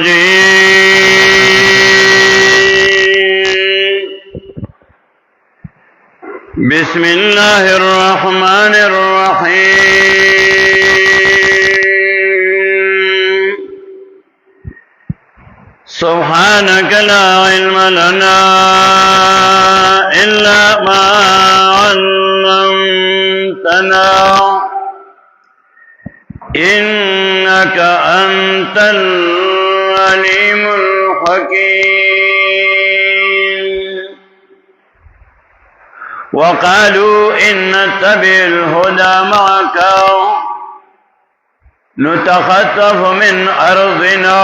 الرجيم بسم الله الرحمن الرحيم سبحانك لا علم لنا إلا ما علمتنا إنك أنت العليم الحكيم وقالوا إن نتبع الهدى معك نتخطف من أرضنا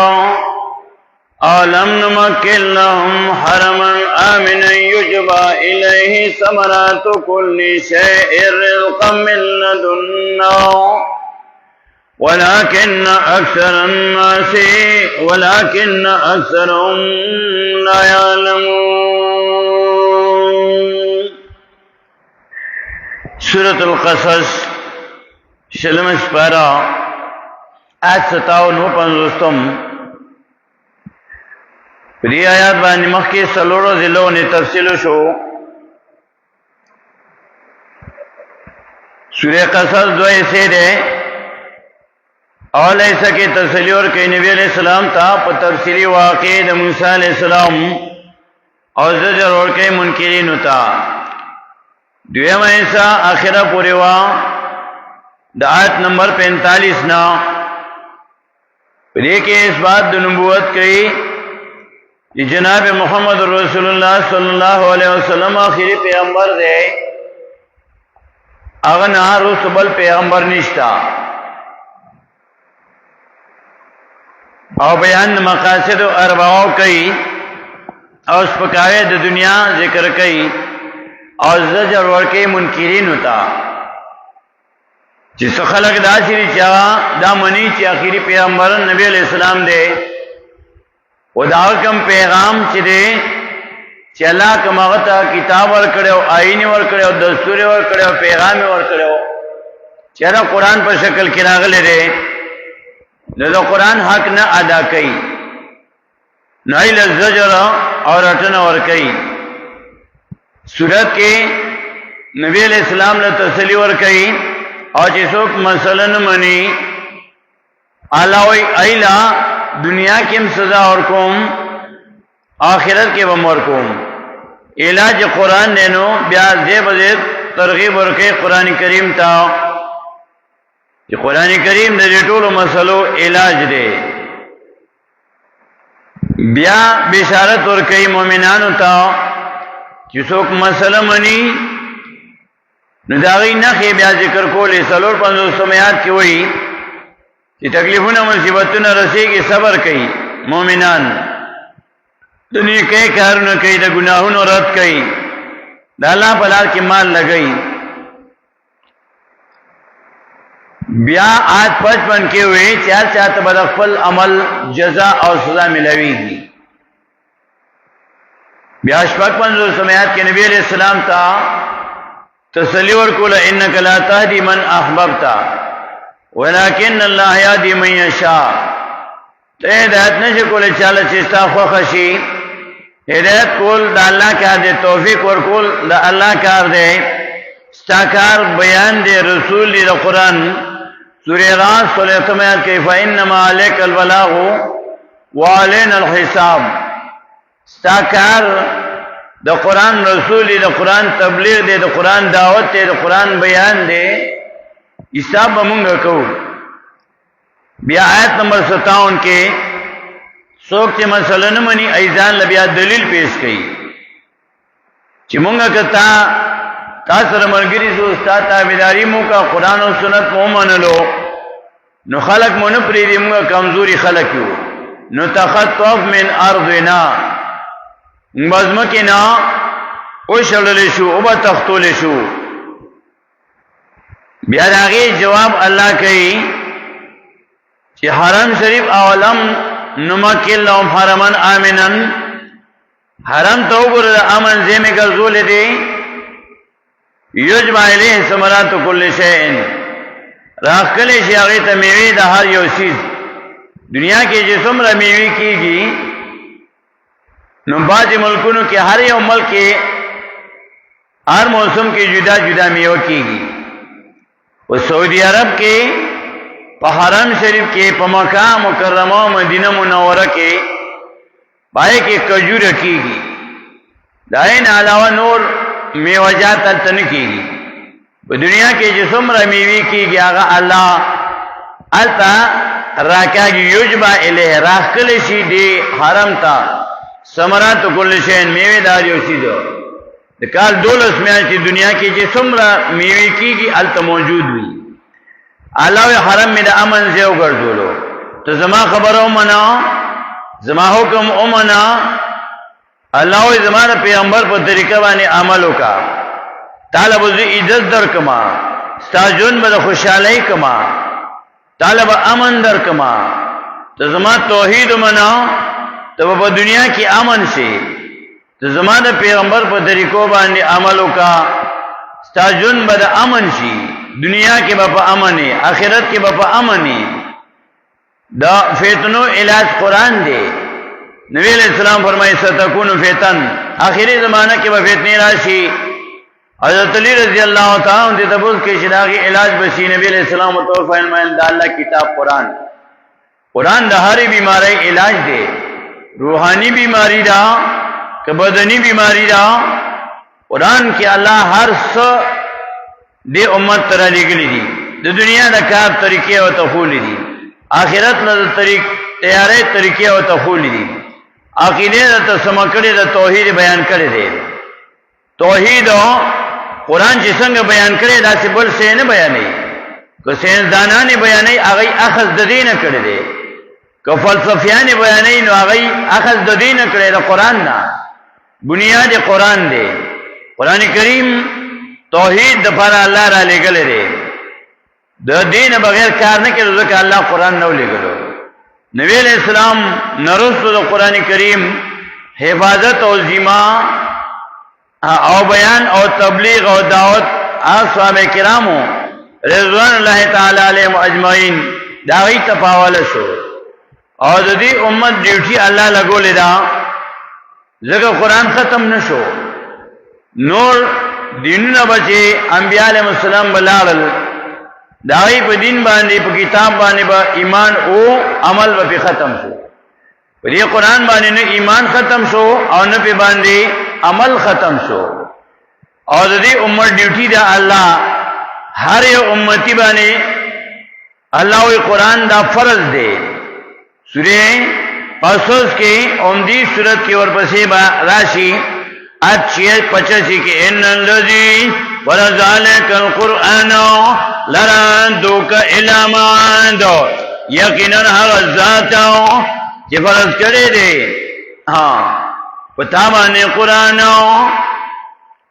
ألم نمكن لهم حرما آمنا يجبى إليه ثمرات كل شيء رزقا من لدنا ولكن أكثرهم لا يعلمون. سورة القصص شلم سپارہ آیت 57 پدې آیات باندې مخکې څلورو ضلعو نه تفصیل شو. سورہ قصص 2 حصے ده. اول ایسا کی تسلی اور کئی نبی علیہ السلام تا پا تفسیری واقعی دا موسیٰ علیہ السلام اور زجر اور کئی منکرین تا. دویم ایسا آخرہ پوری وا دا آیت نمبر 45 نا پدے کے اس بات دا نبوت کئی کہ جناب محمد رسول اللہ صلی اللہ علیہ وسلم آخری پیغمبر دے اغنا رسول پیغمبر نشتا او بیان مقاصد اربعو کئی او سپکاوے د دنیا ذکر کئی او زجر ورکی منکرین ہوتا جس خلق دا سری چاہا دا منی چی آخری پیغمبر نبی علیہ السلام دے و دا کم پیغام چی دے چی اللہ کم آغتا کتاب ورکڑے و آئینی ورکڑے و دستور ورکڑے و پیغام ورکڑے و چیرا قرآن پر شکل کی راغلے دے نو قرآن حق نہ ادا کئی نائل الزجر اور اٹن اور کئی. سورت کے نبی علیہ السلام نے تسلی اور کئی اور جسوک مثلا منی علاوی ایلا دنیا کی سزا اور قوم آخرت کے بمور قوم علاج قرآن دینو بیاز دے بزید ترغیب اور کئی قرآن کریم تا کہ قرآن کریم دے ټول مسلو علاج دے. بیا بشارت اور کئی مومنانو تا کہ څوک مسله منی نو داغی نخی بیا ذکر کولی. 450 آیات کی وئی کہ تکلیفونه مصیبتونه رسیږي صبر کئی مومنان دنیا کئی کارونه کئی دا گناہونو رد کئی دا اللہ په لار کې مال لگئی. بیا آیت 55 کے ہوئے چار چاہتا بدخفل عمل جزا اور سزا ملوی گی. بیا شپک 55 سمیات کے نبی علیہ السلام تا تسلی ورکول انکا لا تهدی من احببتا ولیکن اللہ یهدی من یشاء. تو ہدایت نشی کول چالا چستا خوخشی ہدایت کول دا اللہ کار دے توفیق ورکول دا اللہ کار دے ستاکار بیان دے رسول دی دا قرآن. سورہ راس 16 آیت کہ فإنما علیک البلاغ وعلینا الحساب. ستاکار دا قرآن رسول دی دا قرآن تبلیغ دی دا قرآن دعوت دی دا قرآن بیان دی حساب بمونگا کو. بیا آیت نمبر 57 کے سوک چی مسئلہ نمانی ایزان لبیا دلیل پیش کئی چی مونگا کتا تاثر مرگری سو استا تابداری موکا قرآن و سنت مومنلو نو خلق منو پریدی موکا کمزوری خلقیو نو تخطف من ارضنا بزمکینا او شللشو او با تختولشو. بیاد آگی جواب اللہ کئی چی حرم شریف اولم نمکن لهم حرمن آمنن حرم تو گر امن زیمی کا زول دی یجمع الیہ ثمرات کل شیئن راخ کلی شیاغی تا میوی دا ہر یو چیز دنیا کې چې څومره میوې کیږي نو بعضې ملکونو کې هر یو ملک کې هر موسم کې جدا جدا میوه کیږي. و سعودي عرب کې په حرم شریف کې په مکه مکرمه او مدینه منوره کې پای کې کجوره کیږي. دا نه علاوه نور میوه‌جات هلته نه کیږي. په دنیا کې چې څومره میوې کیږي هغه الله هلته راکاږي. یجبا الیه راښکلی شي دې حرم ته ثمرات کل شی میوې دار یو شي د کال 12 میاشتې دنیا کې چې څومره میوې کیږي هلته موجود وي. الله حرم مې د امن ځای وګرځولو ته زما خبره ومنه زما حکم ومنه. الله وایي زما د پیغمبر په طریقه باندې عمل وکړه تعالی به زه عزت درکما ستا ژوند به د خوشحالۍ کما تعالی به امن درکما. ته زما توحید ومنه ته به په دنیا کې امن شي. ته زما د پیغمبر په طریقو باندې عمل وکړه ستا ژوند به د امن شي. دنیا کې به په امن آخرت کې به په امن. دا فتنو علاج قرآن دی. نبی علیہ السلام فرمایي ستكون فتن آخري زمانہ کې به فتنې راشي. حضرت علی رضی اللہ تعالی عنہ ته تبوس کې شراغي علاج بشي. نبی علیہ السلام تو فرمایل دا الله کتاب قرآن د هرې بیماری علاج دی. روحانی بیماری دا که بدنی بیماری دا قرآن کې الله هر څه دې امت تر لګلې دي. د دنیا د کار طریقې او تخولې دي آخرت نه طریق تیارې طریقې او تخولې دي. عقیده د سمکړې د توحید بیان کړي دي. توحید قرآن چې څنګه بیان کړي دا څه بل څه نه بیانې. که ساينس دانانه بیانې هغه اخذ د دینه کړي دي. که فلسفیان بیانې نو هغه اخذ د دینه کړي د قرآن نه. بنیاد قرآن دی. قرآن کریم توحید د پر الله را لګل دی. د دین بغیر کار نه کوي ځکه الله قرآن نو لګلو. نبی علیہ السلام نرسو د قرآن کریم حفاظت او ذمہ او بیان او تبلیغ او دعوت اصحاب کرامو رضوان الله تعالی علیهم اجمعین داغی تپاوله شو. او د دې امت ډیوټي الله لګولې دا ځکه قرآن ختم نشو. نور دینونه بچي انبیاء علیهم السلام بلال داغی په دین باندې په کتاب باندې با ایمان او عمل به ختم شو. په دې قرآن باندې نه ایمان ختم شو او نه په باندې عمل ختم شو. او د دې امت ډیوټي دا الله هر یو امتی باندې الله وی قرآن دا فرض دی. سورہ قصص کې اومدی سورت کې ورپسې با راشي 85 کې ان الذی ورذالک القرآن لرادوک الی ما دو یقینا هغه ذات چې فرض کړی دی پتا باندې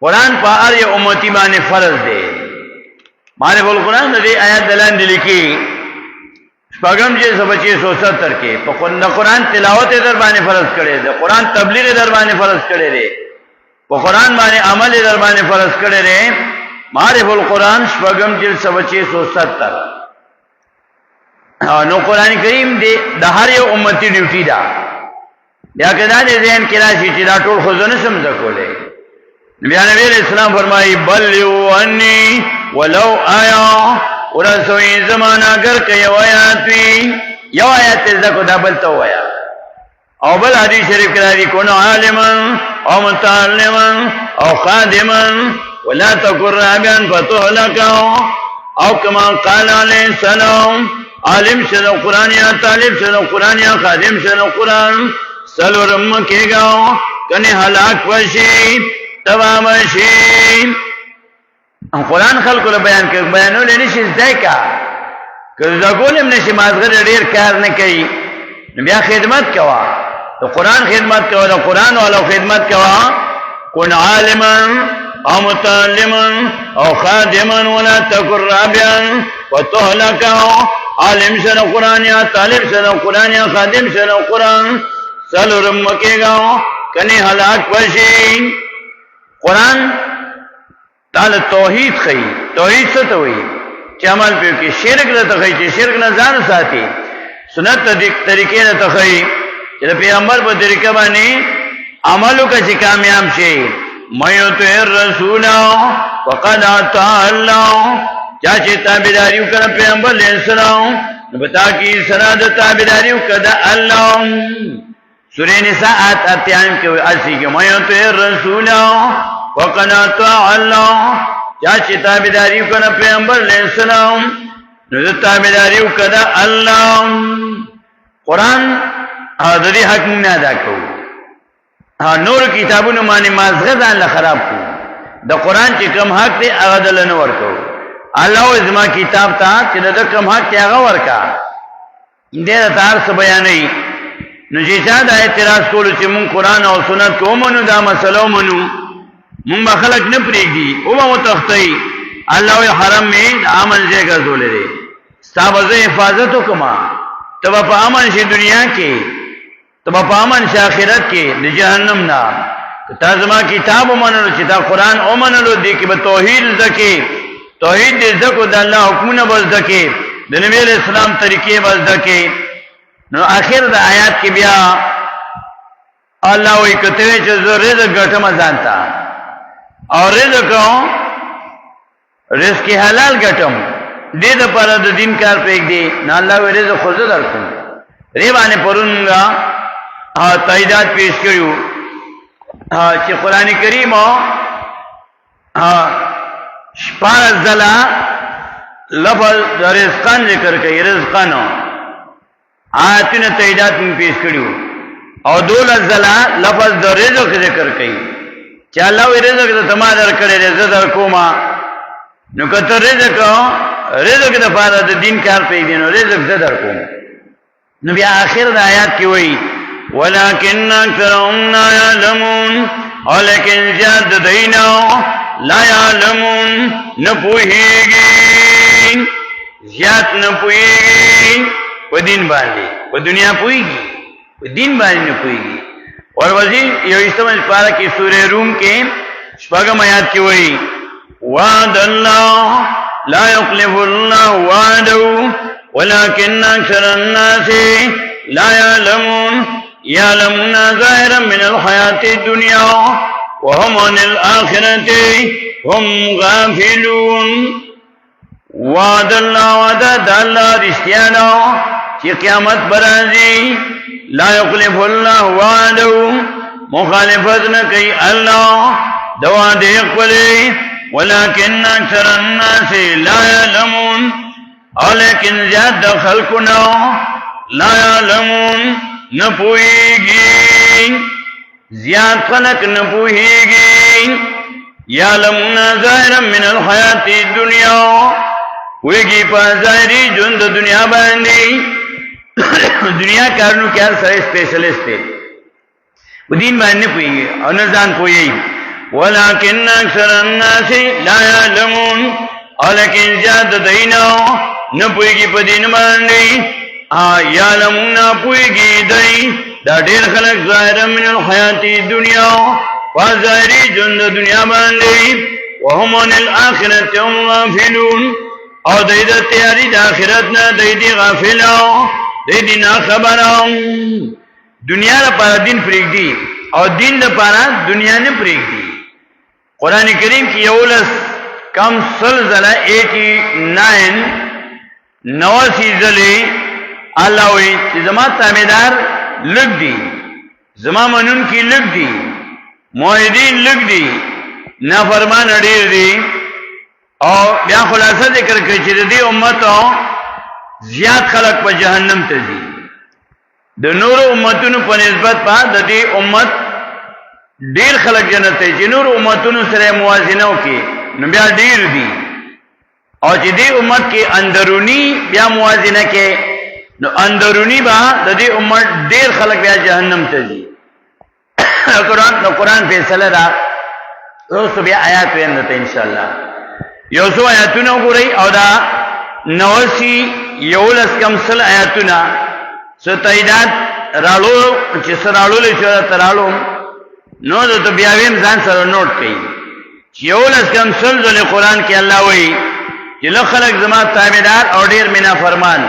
قرآن په هر یو امتی باندې فرض دی. باندې بول قرآن دې آیات دلان دي لیکي شپږم چې 2570 کې په قرآن تلاوت در باندې فرض کړی دی. قرآن تبلیغ در باندې فرض کړی دی. په قرآن باندې عمل در باندې فرض کړی دی. معرف القرآن شپږم جلد 2570. نو قرآن کریم دی د هر یو امتی ډیوټي ده. یا کدا دې ذهن کې راشي چې دا ټول خو نه سم ځکولې. نبی علیہ السلام فرمایي بلغوا عني ولو آیا ورسوي زمانہ اگر کوي یو آیات زکو دا بل تو ویا. او بل حدیث شریف کې راځي کونو عالما او متعلما او خادما ولا تكن رابعا فتهلك او كما قال عليه السلام عالم شنو قرآن یا طالب شنو قرآن یا خادم شنو قرآن سلورم کېګا کنه هلاک وشي تمام شي. قرآن خلکو له بیان کوي بیانول نشي ځکه که زګولم نشي مازغه ډیر کار نه کوي. بیا خدمت کوا د قرآن خدمت کوا د قرآن والو خدمت کوا. کن عالما او متعلما او خادما ولا تكن رابعا وتهلك عالم شنو قرآن یا طالب شنو قرآن یا خادم شنو قرآن سلورم کېګا کني هلاک وشي. قرآن تعالی توحید خی. توحید څه ته وایي چې عمل په کې شرک نه ته خی چې شرک نه ځان ساتي. سنت طریقې نه تخی چې پیغمبر په طریقه باندې عملو کې کامیاب شي مَيُطِعِ الرَّسُولَ وَقَدْ أَطَاعَ اللَّهَ چا چې تابعداري وکړه پیغمبر علیه السلام نو بتا کی سند تابعداري وکړه الله سورہ نساء آیت 88 کې اسی کې مَيُطِعِ الرَّسُولَ وَقَدْ أَطَاعَ اللَّهَ چا چې تابعداري وکړه پیغمبر علیه السلام نو تابعداري وکړه الله قرآن د دې حق نه ادا کوو نور کتابونو باندې مازغه ځان له خراب کو د قرآن چې کوم حق دی هغه دل نه ورکو الله زما کتاب ته چې د کوم حق دی هغه ورکا دې تار څه بیانې نو چې چا د اعتراض کولو چې مون قرآن او سنت کومونو دا مسلو منو مون خلک نه پریږدي او مو تختی الله حرم می عمل ځای ګرځولې دي ستاسو حفاظت وکما تبا په امن شي دنیا کې تبا په امن شي آخرت کې د جهنم نه تاسو ما کتاب ومنلو چې دا قرآن ومنلو دي کې به توحید زکه توحید دې زکو د الله حکمونه بس زکه د نبی اسلام طریقې بس زکه نو اخر د آیات کې بیا الله وی کته چې زره غټه مزانتا اور رزق حلال غټم دې د پر د دین کار پېګ دی نه الله وی رزق خود درکو ری باندې پرونګه تاییدات پیش کړیو چې قران کریم شپږ ځله لفظ د رزقان ذکر کوي رزقانو آیتونه تاییدات پیش کړیو او 12 ځله لفظ د رزق ذکر کوي چې الله وی رزق ته ما درکړي رزق درکوما نو کته رزق د پاره د دین کار پیدا نو رزق زه درکوم نو بیا اخر د آیات کې وایي ولكن اكثرهم لا يعلمون ولكن زیاد دینا لا يعلمون نپوهیږي زیاد نپوهیږي په دین باندې په دنیا پوهیږي په دین باندې نپوهیږي ورځي یو استعمال پاره کې سورې روم کې شپږم آیات کې وایي وعد الله لا يخلف الله وعده ولكن أكثر الناس لا يعلمون ظاهرا من الحياة الدنيا وهم عن الآخرة هم غافلون وعد الله وعد الله رشتيانا في قيامت برازي لا يخلف الله وعده مخالفتنا كي الله دواد يقبله ولكن أكثر الناس لا يعلمون ولكن زیاد خلقنا لا يعلمون نپوهیږي زیاد خلق نپوهیږي يعلمون ظاهرا من الحياة الدنيا ویږي په ظاهري ژوند د دنیا باندې دنیا کارونو کې هر سره سپیشلیست دی په دین باندې پوهیږي او نه ځان پوهیږي ولكن أكثر الناس لا يعلمون ولكن زیاد دینا نپوهیږي په دین باندې يعلمون پوهیږي دی دا ډېر خلک ظاهر من الحیات الدنیا ظاهري ژوند د دنیا باندې وهم عن الاخرة هم غافلون او د تیاری د آخرت نه د غافل د دین خبرو دنیا لپاره دین پرېږدي او دین لپاره دنیا نه پرېږدي قران کریم کې یولس کم سلسله 89 90 ځلې الله وی چې زما تابعدار لګ دي زما منون کې لګ دي موحدین لګ دي نافرمان ډېر دي او بیا خلاصه ذکر کوي چې دې امتو زیات خلق په جهنم ته ځي د نور امتونو په نسبت په دې امت ډېر خلق جنت ته ځي نور امتونو سره موازنه وکي نو بیا ډېر دي او چې دې امت کې اندرونی بیا موازنه کې نو اندرونی با د دې امت ډېر خلق بیا جهنم ته ځي قرآن فیصله را اوس بیا آیات وینم ته ان شاء الله یو څو آیاتونه وګورئ او دا 90 یولس کم سل آیاتونه ستایدات رالو چې سرالو له شو ترالو نو د بیا ویم ځان سره نوٹ کړئ چې یولس کم سل د قرآن کې الله وایي چې لو خلق زما تابعدار او ډیر مینا فرمان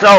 100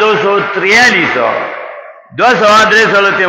243 243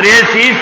83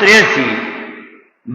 83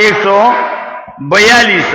142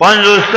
50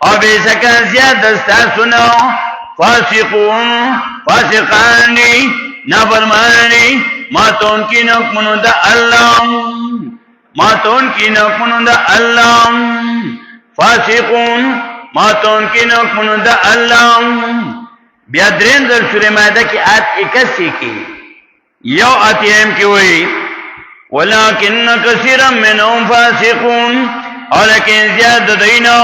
او بیشک زیاد دستا سنو فاسقون فاسقانی نافرمانی ماتون کی نقمنو دا اللہ ماتون کی نقمنو دا اللہ فاسقون ماتون کی نقمنو دا اللہ بیا درین در سورہ مائدہ کی آیت 81 کی یو آتیم کی ہوئی ولیکن کثیرا منهم فاسقون اور لیکن زیاد دینو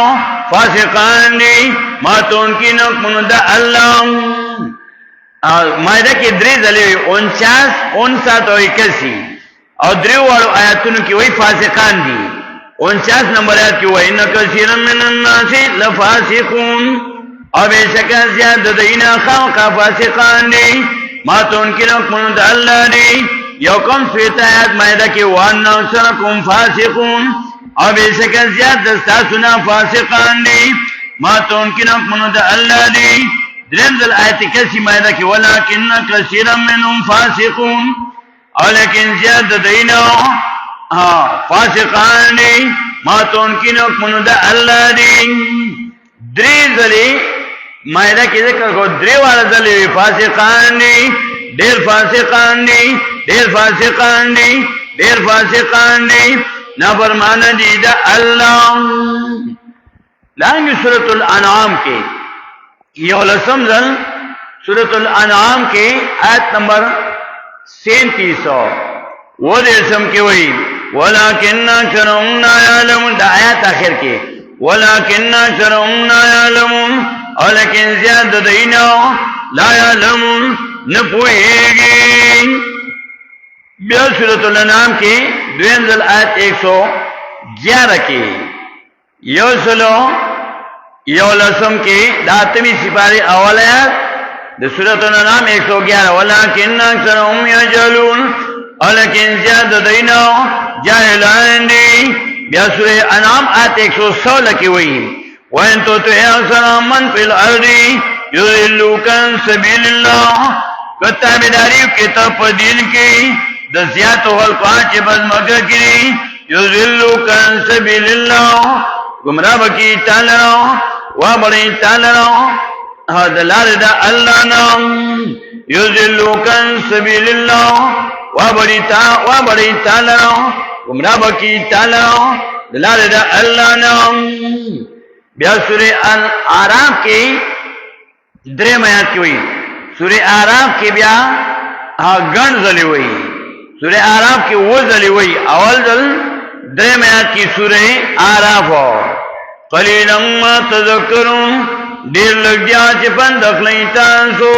فاسقان دی ماتون کی نقمنو دا اللہ مائدہ کی دری ذلی 49 59 اور 81 اور دریو والو آیاتونو کی وہی فاسقان دی 49 نمبر آیات کی وہی ان کثیرا من الناس لفاسقون اور بے شک زیاد دینا خلقا فاسقان دی ماتون کی نقمنو دا اللہ دی یوکم سویتا آیات مائدہ کی وَأَنَّ أَكْثَرَكُمْ فَاسِقُونَ اور بے شک زیاد دستا سنا فاسقان دی ماتون کی نقمنو دا اللہ دی درندل آیت کسی مائدہ کی وَلَكِنَّ كَثِيرًا مِّنْهُمْ فَاسِقُونَ اور لیکن زیاد دینا فاسقان دی ماتون کی نقمنو دا اللہ دی دری ذلی مائدہ کی ذکر کو دری والا ذلی فاسقان دی دیر فاسقان دی دیر فاسقان دی دیر فاسقان دی نافرمان دی دا اللہ لانگی سورة الانعام کے یہ لسم ذل سورة الانعام کے آیت نمبر 37 وہ دیسم کی ہوئی وَلَكِنَّ أَكْثَرَهُمْ لَا يَعْلَمُونَ دا آیت آخر کے وَلَكِنَّ أَكْثَرَهُمْ لَا يَعْلَمُونَ اور لیکن زیاد دینا لا يعلمون نپوئیگی بیا سورة الانعام کی دوین ذل آیت 111 کی یو سلو یو لسم کی داتمی سپاری اول آیت دا سورة الانعام 111 وَلَكِنَّ أَكْثَرَهُمْ يَجْهَلُونَ اور لیکن زیاد دینا جاہلان دی بیا سورة انعام آیت 116 کی ہوئی وَإِن تُطِعْ أَكْثَرَ مَنْ فِي الْأَرْضِ يُضِلُّوكَ عَنْ سَبِيلِ اللَّهِ کتابداری کتاب دین کی دزیات و خلقان چی بزمکہ کی یضلوک عن سبیل اللہ گمراہ بکی تعالی وابری تعالی دلال دا اللہ نام یضلوک عن سبیل اللہ وابری تعالی گمراہ بکی تعالی دلال دا اللہ نام بیا سورہ الاعراف کی درے میات کی ہوئی سورہ اعراف کی بیا گن ذلی ہوئی سورہ اعراف کی وہ ذلی ہوئی اول ذل درے میات کی سورہ اعراف قلیلا ما تذکرون دیر لگ جا چپن دخلیں تانسو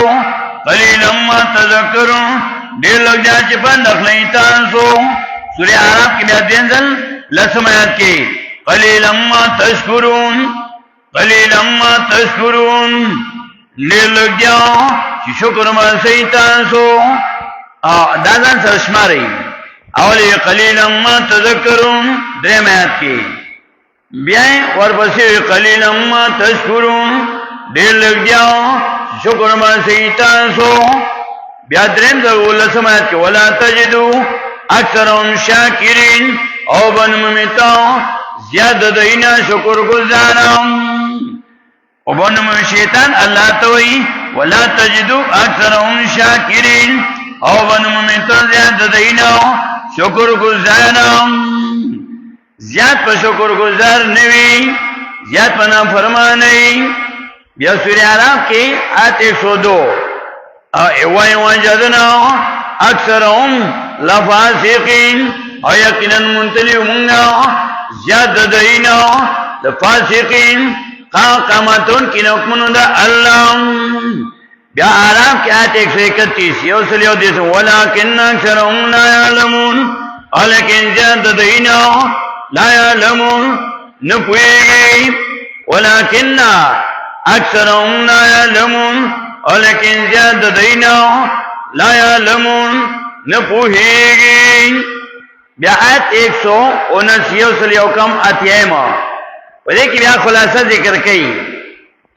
قلیلا ما تذکرون دیر لگ جا چپن دخلیں تانسو سورہ اعراف کی بیا دین ذل لسم میات کی قلیلا ما تشکرون قلیلا ما تشکرون دیر لگ جاؤ چی شکر مرسی تانسو دادان سرشماری اولی قلیلا ما تذکرون درم آیات کی بیائیں ورپسی قلیلا ما تشکرون دیر لگ جاؤ چی شکر مرسی تانسو بیا درم در آیات کی ولا تجدو اکثرهم شاکرین او بنممیتاؤ زیاد دینا شکر گزارم وبنم شیطان اللہ توئی ولا تجدو اکثرهم شاکرین او بنم میتو زیاد دینا شکر گزارم زیاد پا شکر گزار نوی زیاد پا نافرمانی بیا سورہ اعراف کی آیت 102 وَإِن وَجَدْنَا أَكْثَرَهُمْ لَفَاسِقِينَ او یقینا منتلی منگا زیاد دینا لفاسقین قامتون کی نقمنو دا اللہ بیا اعراف کی آیت 131 یو سلیو دیس وَلَكِنَّ أَكْثَرَهُمْ لَا يَعْلَمُونَ اور لیکن زیاد دینا لا يعلمون نپوئیگی وَلَكِنَّ أَكْثَرَهُمْ لَا يَعْلَمُونَ اور لیکن زیاد دینا لا يعلمون نپوئیگی بیا آیت 179 یو سلیو کم اتیائمہ وَدے کی بیا خلاصہ ذکر کئی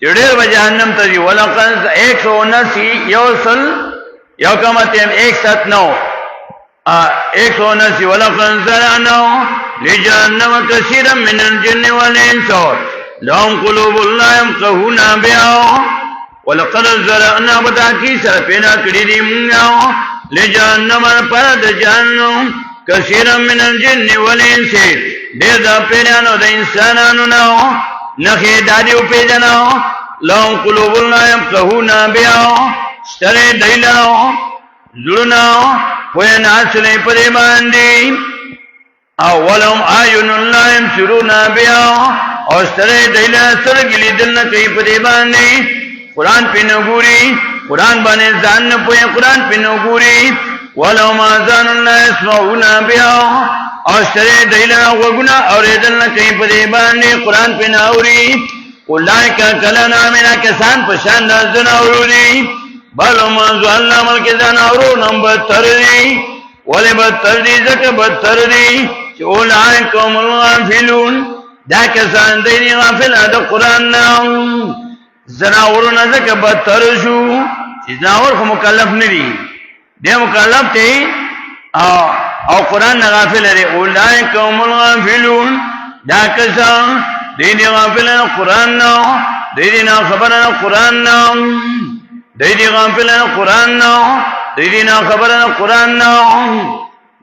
جڑیر بجہنم تجی وَلَقَدْ 179 یوصل یوکمتیم 179 وَلَقَدْ زَرَعْنَا لِجَهَنَّمَ كَثِيرًا مِنَ الْجِنِّ وَالْإِنسِ لهم قلوب لا يفقهون بها ولقد ذرأنا بتاكي سره پیدا کړی دي موږ لجهنم پر د جهنم کثیر من الجن والانس ډېر د پیرانو د انسانانو نه دادی او پیجنو لهم قلوب لا يفقهون بها ستره دیلو زړونو په ناسلې پرې باندې اولهم اعین لا يبصرون بها او ستره دیلو سرګلی دل نه کوي پرې باندې قران په نګوري قران باندې ځان نه پوهه قران په نګوري ولهم اذان لا يسمعون بها او ستره دیلو وګنا اورېدل نه کوي پرې باندې قران په ناوري اولئک کلنا من کسان پشان نازن اوروري بل ما زالنا ملک ځان اورو نمبر تردي ولې بدتر دي ځکه بدتر دي چې اولئک هم الغافلون دا کسان دی غافل د قران نه زناورونه ځکه بدتر شو چې زناور خو مکلف نه دي دې مکلف دی او قران نه غافل لري اولئک هم الغافلون دا کسان دی غافل قرآن نو دی نا خبر قرآن نو دی غافل قرآن نو دی نا خبر قرآن نو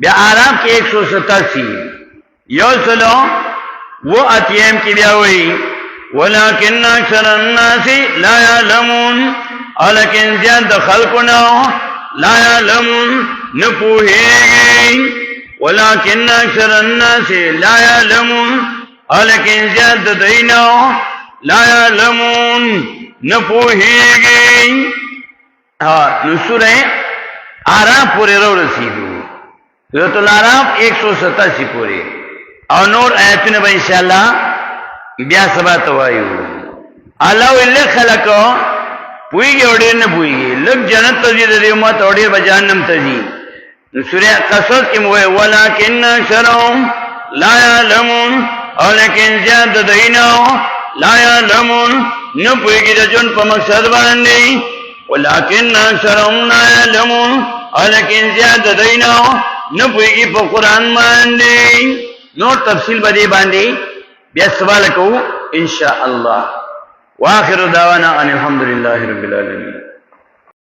بیا عرب کې 187 یو سلو وہ اتیم کی بیا وی ولکن اکثر الناس لا يعلمون ولکن زیاد خلقنا لا يعلمون نپوهیږي ولکن اکثر الناس لا يعلمون لیکن زیاد دینو لا یعلمون نپوهیږي نو سورہ اعراف پورې ورسېدو سورۃ الاعراف 187 پورې او نور آیاتونه به ان شاء الله بیا سبا توایو الله ولله خلقو پویږي وړي نه پویږي لږ جنت ته دي د امت وړي به جهنم ته دي نو سورہ قصص کې موه ولکن شرهم لا یعلمون او لیکن زیاد دینو لا یعلمون نو پویږي د جون په مقصد باندې ولکن اکثرهم لا یعلمون او لیکن زیاد دینو نو پویږي په قران باندې نو تفصیل باندې بیا سوال کو ان شاء الله واخر دعوانا ان الحمد لله رب العالمين